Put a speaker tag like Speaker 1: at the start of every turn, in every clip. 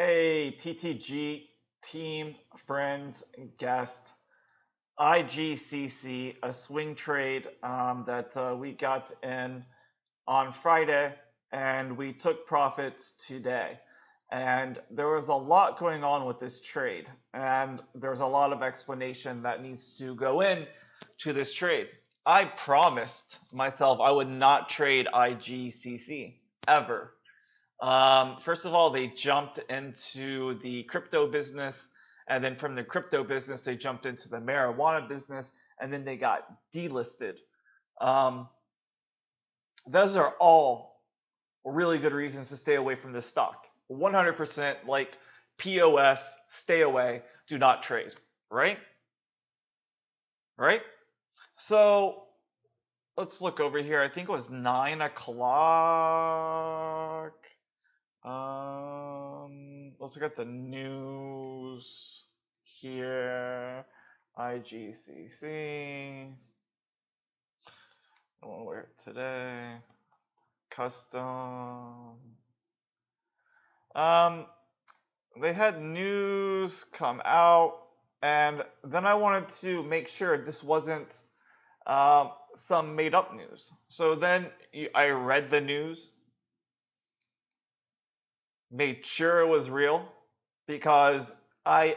Speaker 1: Hey, TTG team, friends, guest. IGCC, a swing trade that we got in on Friday, and we took profits today. And there was a lot going on with this trade, and there's a lot of explanation that needs to go in to this trade. I promised myself I would not trade IGCC ever. First of all, they jumped into the crypto business, and then from the crypto business, they jumped into the marijuana business, and then they got delisted. Um, those are all really good reasons to stay away from this stock. 100% like POS, stay away, do not trade, right? Right? So let's look over here. I think it was 9 o'clock. Let's look at the news here. IGCC. Where today? Custom. They had news come out, and then I wanted to make sure this wasn't some made up news. So then I read the news, made sure it was real, because I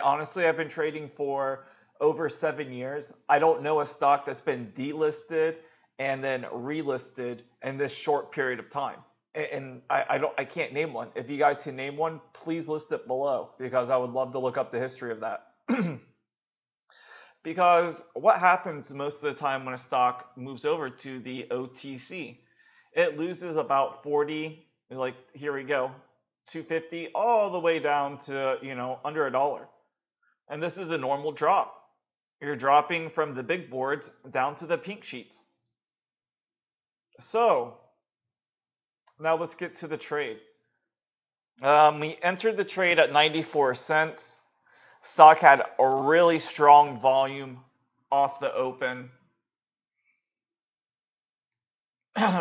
Speaker 1: honestly, I've been trading for over 7 years. I don't know a stock that's been delisted and then relisted in this short period of time. And I can't name one. If you guys can name one, please list it below, because I would love to look up the history of that. Because what happens most of the time when a stock moves over to the OTC, it loses about 40, like here we go, 250 all the way down to, under $1. And this is a normal drop. You're dropping from the big boards down to the pink sheets. So now let's get to the trade. We entered the trade at 94 cents. Stock had a really strong volume off the open.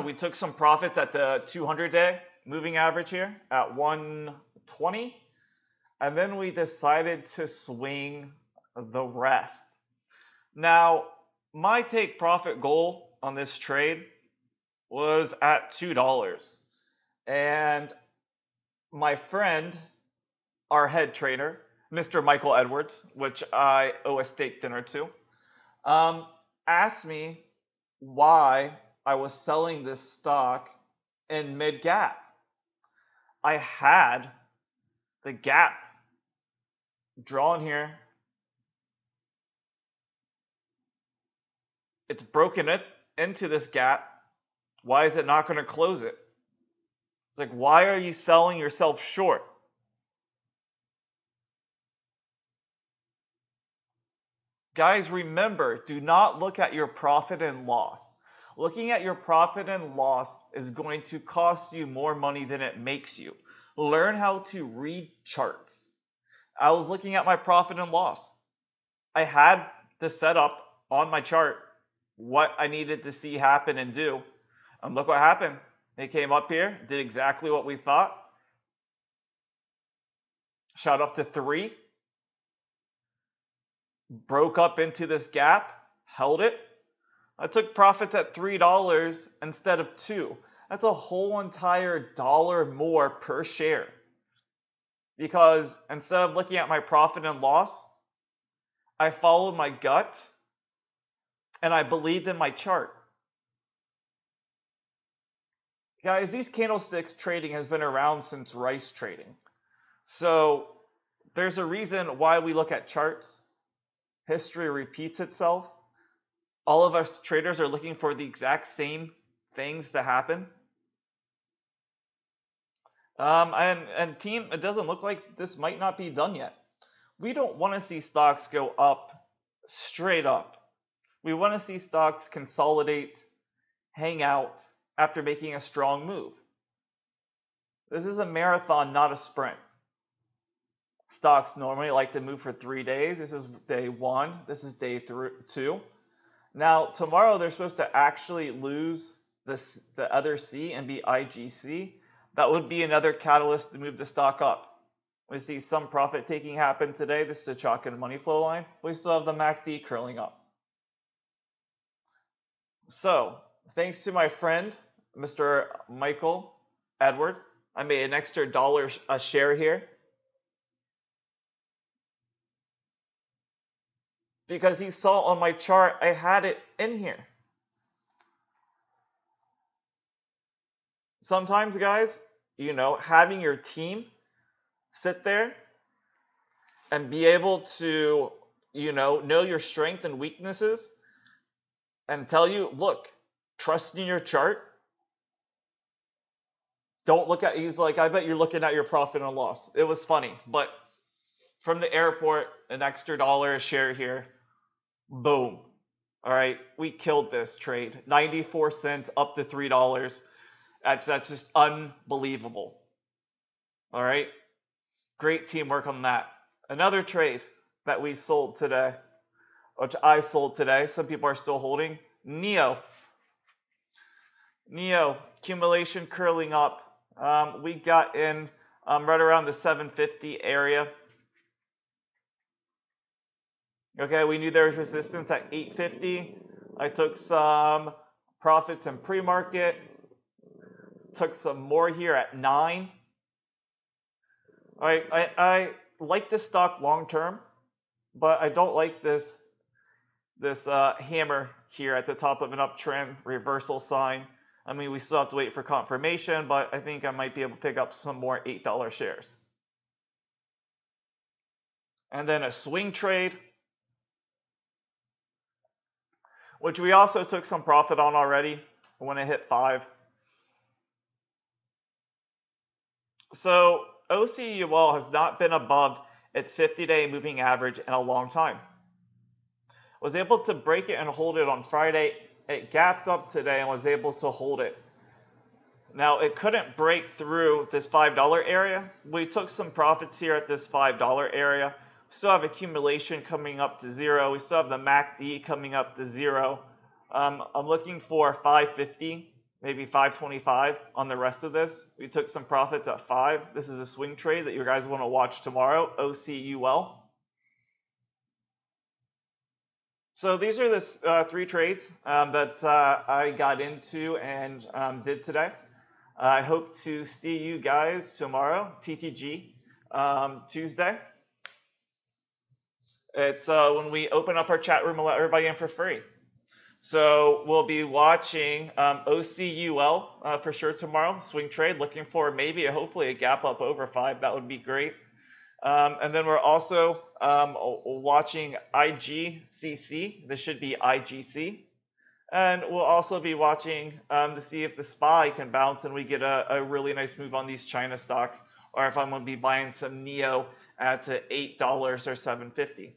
Speaker 1: We took some profits at the 200-day moving average here at 120. And then we decided to swing the rest. Now, my take profit goal on this trade was at $2. And my friend, our head trader, Mr. Michael Edwards, which I owe a steak dinner to, asked me why I was selling this stock in mid-gap. I had the gap drawn here. It's broken it into this gap. Why is it not going to close it? It's like, why are you selling yourself short? Guys, remember, do not look at your profit and loss. Looking at your profit and loss is going to cost you more money than it makes you. Learn how to read charts. I was looking at my profit and loss. I had the setup on my chart, what I needed to see happen and do. And look what happened. It came up here, did exactly what we thought. Shot up to 3. Broke up into this gap, held it. I took profits at $3 instead of $2. That's a whole entire dollar more per share. Because instead of looking at my profit and loss, I followed my gut and I believed in my chart. Guys, these candlesticks trading has been around since rice trading. So there's a reason why we look at charts. History repeats itself. All of us traders are looking for the exact same things to happen. And team, it doesn't look like this might not be done yet. We don't want to see stocks go up straight up. We want to see stocks consolidate, hang out after making a strong move. This is a marathon, not a sprint. Stocks normally like to move for 3 days. This is day 1. This is day 2. Now, tomorrow they're supposed to actually lose the other C and be IGC. That would be another catalyst to move the stock up. We see some profit taking happen today. This is a chalk and money flow line. We still have the MACD curling up. So, thanks to my friend, Mr. Michael Edward, I made an extra $1 a share here. Because he saw on my chart, I had it in here. Sometimes, guys, you know, having your team sit there and be able to, you know your strengths and weaknesses and tell you, look, trust in your chart. Don't look at, he's like, I bet you're looking at your profit and loss. It was funny, but from the airport, an extra $1 a share here. Boom. All right, we killed this trade. 94 cents up to $3. That's just unbelievable. All right, great teamwork on that. Another trade that we sold today, which I sold today, some people are still holding, Nio. Nio, accumulation curling up. We got in right around the 750 area. Okay, we knew there was resistance at 850. I took some profits in pre-market. Took some more here at 9. All right, I like this stock long term, but I don't like this hammer here at the top of an uptrend reversal sign. I mean, we still have to wait for confirmation, but I think I might be able to pick up some more $8 shares. And then a swing trade, which we also took some profit on already when it hit 5. So OCUL has not been above its 50-day moving average in a long time. Was able to break it and hold it on Friday. It gapped up today and was able to hold it. Now, it couldn't break through this $5 area. We took some profits here at this $5 area. We still have accumulation coming up to 0. We still have the MACD coming up to 0. I'm looking for 550. Maybe 525 on the rest of this. We took some profits at 5. This is a swing trade that you guys want to watch tomorrow, OCUL. So these are the 3 trades that I got into and did today. I hope to see you guys tomorrow, TTG, Tuesday. It's when we open up our chat room and let everybody in for free. So we'll be watching OCUL for sure tomorrow, swing trade, looking for maybe hopefully a gap up over 5. That would be great. And then we're also watching IGCC. This should be IGC. And we'll also be watching to see if the SPY can bounce and we get a really nice move on these China stocks, or if I'm going to be buying some Nio at $8 or $7.50.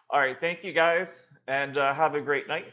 Speaker 1: All right, thank you guys, and have a great night.